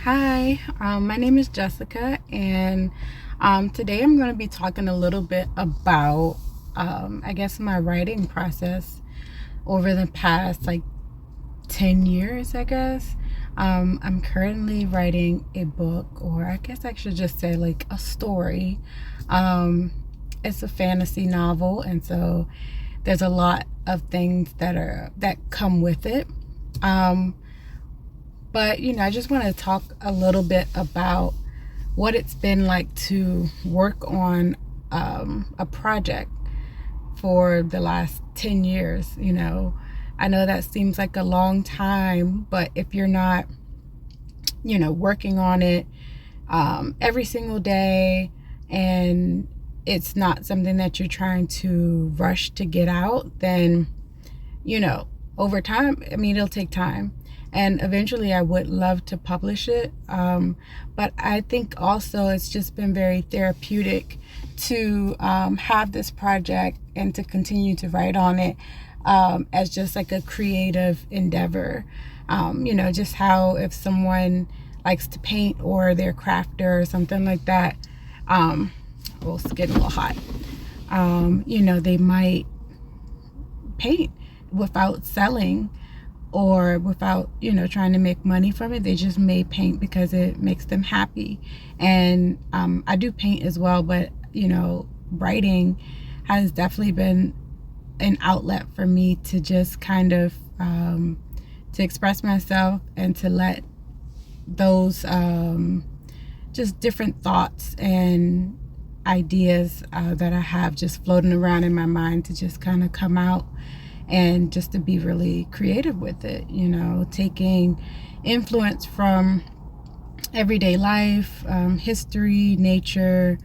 Hi, my name is Jessica, and today I'm going to be talking a little bit about, I guess, my writing process over the past 10 years, I guess. I'm currently writing a book, or I guess I should just say like a story. Um, it's a fantasy novel, and so there's a lot of things that come with it. Um, but I just want to talk a little bit about what it's been like to work on a project for the last 10 years. I know that seems like a long time, but if you're not, working on it every single day, and it's not something that you're trying to rush to get out, then, you know, over time, I mean, it'll take time. And eventually, I would love to publish it. But I think also it's just been very therapeutic to have this project and to continue to write on it as just like a creative endeavor. Just how if someone likes to paint or they're a crafter or something like that, well, it's getting a little hot. They might paint without selling or without trying to make money from it. They just may paint because it makes them happy. And I do paint as well, but writing has definitely been an outlet for me to just kind of to express myself and to let those just different thoughts and ideas that I have just floating around in my mind to just kind of come out and just to be really creative with it, taking influence from everyday life, history, nature,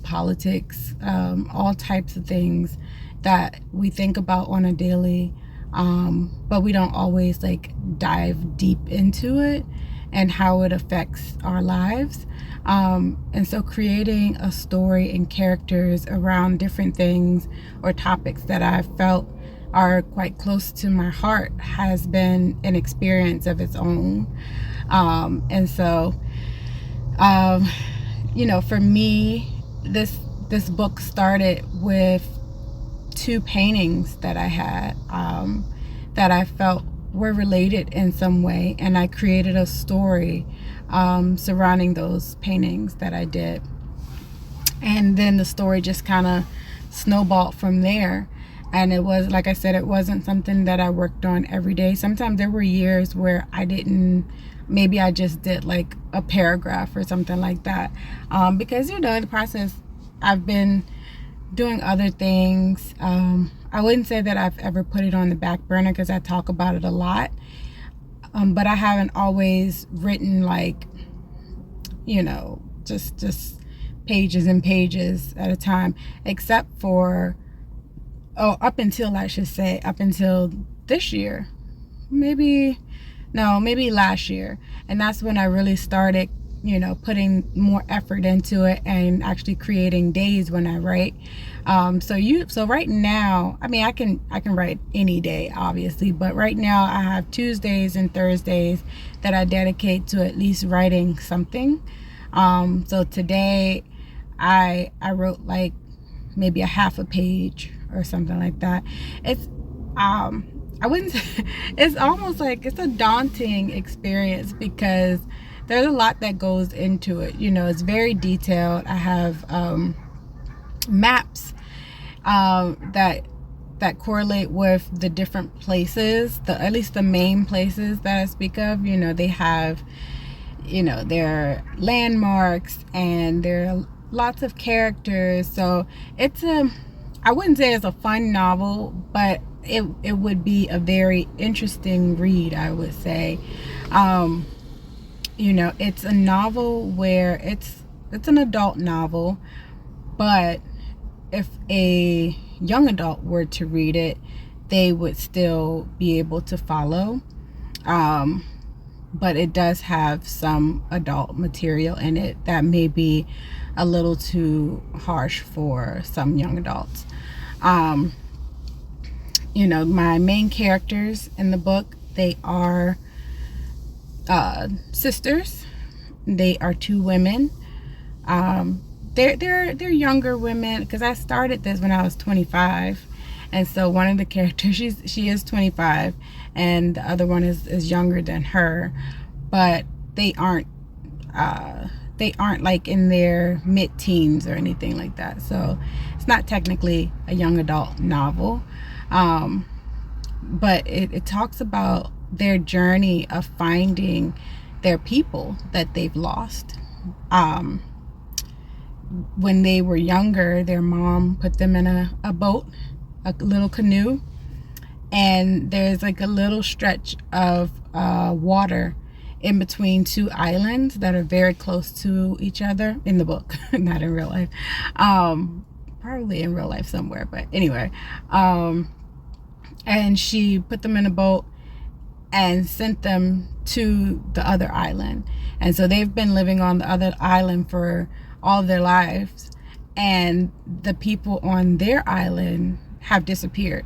politics, all types of things that we think about on a daily, but we don't always dive deep into it and how it affects our lives. And so creating a story and characters around different things or topics that I felt are quite close to my heart has been an experience of its own. And so, for me, this book started with two paintings that I had that I felt were related in some way, and I created a story surrounding those paintings that I did. And then the story just kind of snowballed from there. And it was, like I said, it wasn't something that I worked on every day. Sometimes there were years where maybe I just did like a paragraph or something like that. Because, in the process, I've been doing other things. I wouldn't say that I've ever put it on the back burner because I talk about it a lot. But I haven't always written just pages and pages at a time, except for up until this year, maybe last year. And that's when I really started putting more effort into it and actually creating days when I write. So right now, I mean, I can write any day, obviously, but right now I have Tuesdays and Thursdays that I dedicate to at least writing something. So today I wrote maybe a half a page or something like that. It's I wouldn't say, it's almost like it's a daunting experience because there's a lot that goes into it. It's very detailed. I have maps that correlate with the different places, at least the main places that I speak of. They have their landmarks, and there are lots of characters. So I wouldn't say it's a fun novel, but it would be a very interesting read, I would say. It's a novel where it's an adult novel, but if a young adult were to read it, they would still be able to follow. But it does have some adult material in it that may be a little too harsh for some young adults. My main characters in the book, they are sisters. They are two women. They're younger women, because I started this when I was 25, and so one of the characters, she is 25, and the other one is younger than her, but they aren't like in their mid-teens or anything like that. So it's not technically a young adult novel, but it talks about their journey of finding their people that they've lost. When they were younger, their mom put them in a boat, a little canoe, and there's like a little stretch of water in between two islands that are very close to each other in the book, not in real life. Probably in real life somewhere, but anyway. And she put them in a boat and sent them to the other island. And so they've been living on the other island for all of their lives. And the people on their island have disappeared.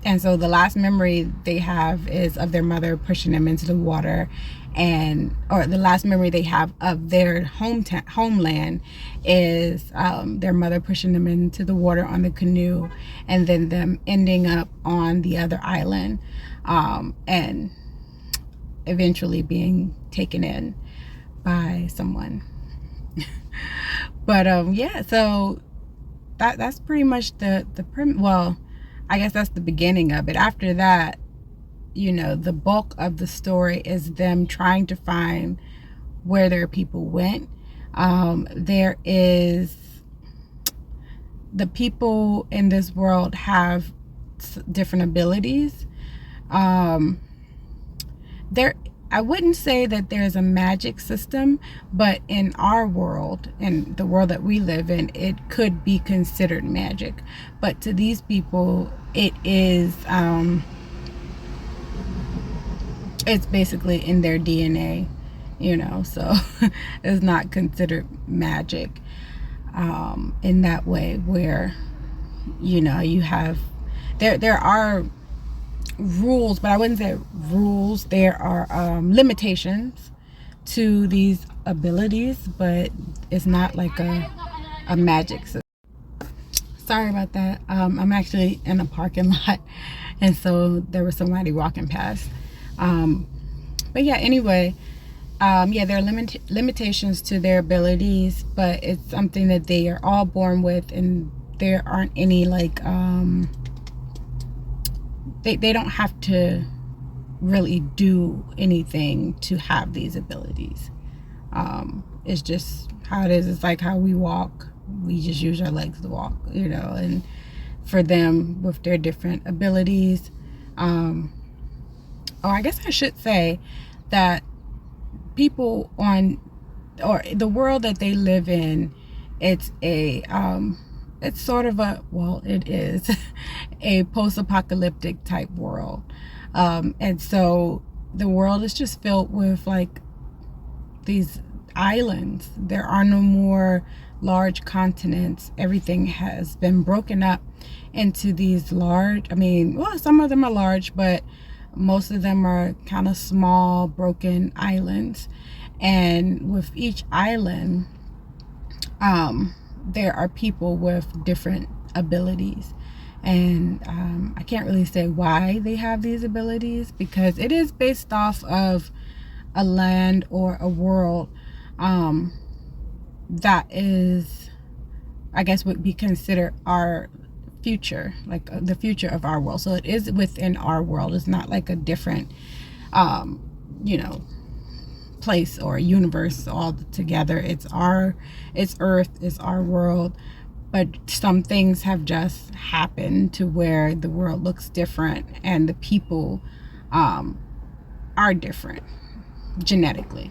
And so the last memory they have is of their mother pushing them into the water, or the last memory they have of their homeland is their mother pushing them into the water on the canoe, and then them ending up on the other island, and eventually being taken in by someone. But yeah, so that's pretty much the well, I guess that's the beginning of it. After that, the bulk of the story is them trying to find where their people went. There is, the people in this world have different abilities. I wouldn't say that there's a magic system, but in our world, in the world that we live in, it could be considered magic. But to these people, it is, it's basically in their DNA, so it's not considered magic in that way, where, you have, there are rules, but I wouldn't say rules. There are limitations to these abilities, but it's not like a magic system. Sorry about that. I'm actually in a parking lot, and so there was somebody walking past. But yeah, anyway, yeah, there are limitations to their abilities, but it's something that they are all born with, and there aren't any like they don't have to really do anything to have these abilities. It's just how it is. It's like how we walk. We just use our legs to walk, and for them with their different abilities, I guess I should say that people or the world that they live in, it's it's sort of it is a post-apocalyptic type world. And so the world is just filled with like these islands. There are no more large continents. Everything has been broken up into these large, some of them are large, but most of them are kind of small, broken islands. And with each island, there are people with different abilities. And I can't really say why they have these abilities, because it is based off of a land or a world that is, I guess, would be considered our future, like the future of our world. So it is within our world. It's not like a different place or universe all together. It's Earth, it's our world, but some things have just happened to where the world looks different, and the people are different genetically.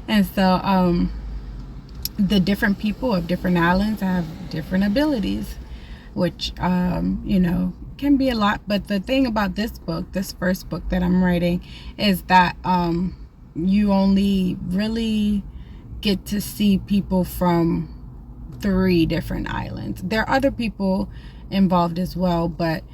And so the different people of different islands have different abilities, which can be a lot. But the thing about this book, this first book that I'm writing, is that you only really get to see people from 3 different islands. There are other people involved as well, but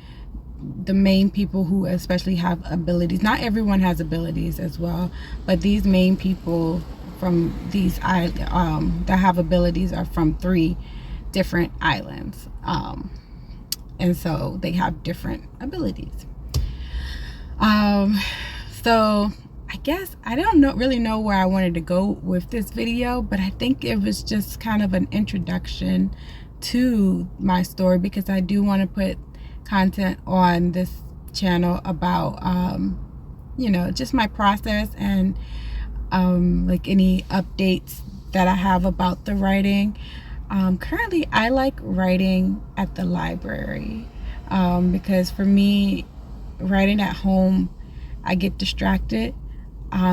the main people who especially have abilities. Not everyone has abilities as well, but these main people from these that have abilities are from 3 different islands, and so they have different abilities. So I guess I don't really know where I wanted to go with this video, but I think it was just kind of an introduction to my story, because I do want to put content on this channel about you know, just my process, and like any updates that I have about the writing. Currently I like writing at the library, because for me, writing at home, I get distracted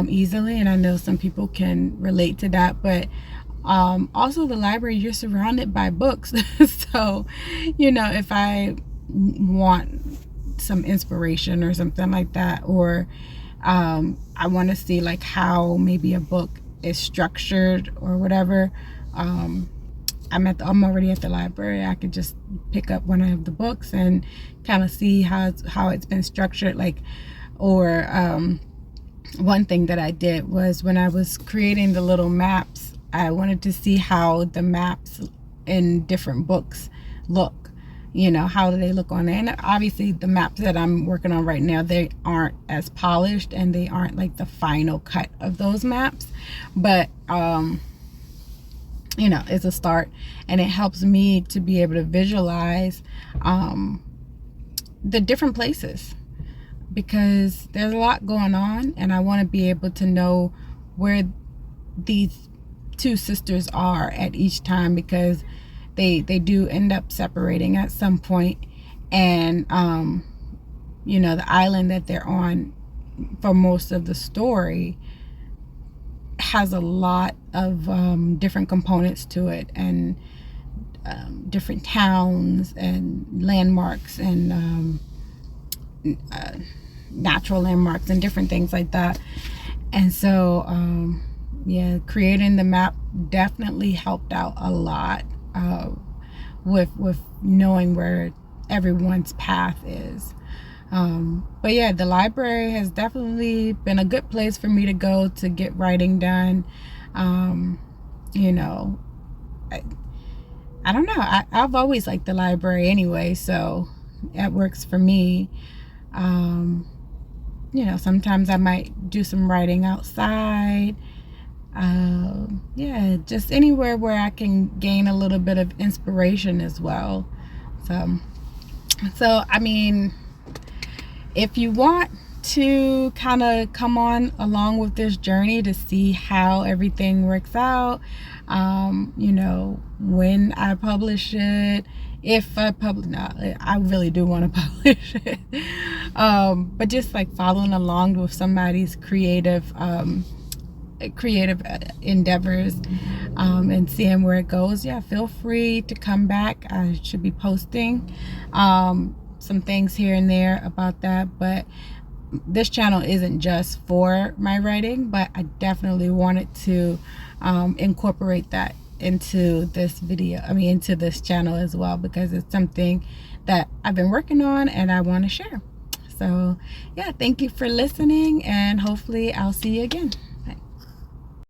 easily, and I know some people can relate to that. But also the library, you're surrounded by books. So, you know, if I want some inspiration or something like that, or I want to see like how maybe a book is structured or whatever, I'm already at the library. I could just pick up one of the books and kind of see how it's been structured. Like, or one thing that I did was, when I was creating the little maps, I wanted to see how the maps in different books look. You know, how do they look on there? And obviously the maps that I'm working on right now, they aren't as polished, and they aren't like the final cut of those maps, but you know, it's a start, and it helps me to be able to visualize the different places, because there's a lot going on, and I want to be able to know where these 2 sisters are at each time, because they do end up separating at some point. And you know, the island that they're on for most of the story has a lot of different components to it, and different towns and landmarks, and natural landmarks and different things like that. And so yeah, creating the map definitely helped out a lot with knowing where everyone's path is. But yeah, the library has definitely been a good place for me to go to get writing done. You know, I don't know, I've always liked the library anyway, so it works for me. You know, sometimes I might do some writing outside. Yeah, just anywhere where I can gain a little bit of inspiration as well. So I mean, if you want to kind of come on along with this journey to see how everything works out, you know, when I publish it, if I publish, no, I really do want to publish it, but just like following along with somebody's creative endeavors, and seeing where it goes, yeah, feel free to come back. I should be posting some things here and there about that, but this channel isn't just for my writing, but I definitely wanted to incorporate that into this video, into this channel as well, because it's something that I've been working on and I want to share. So yeah, thank you for listening, and hopefully I'll see you again.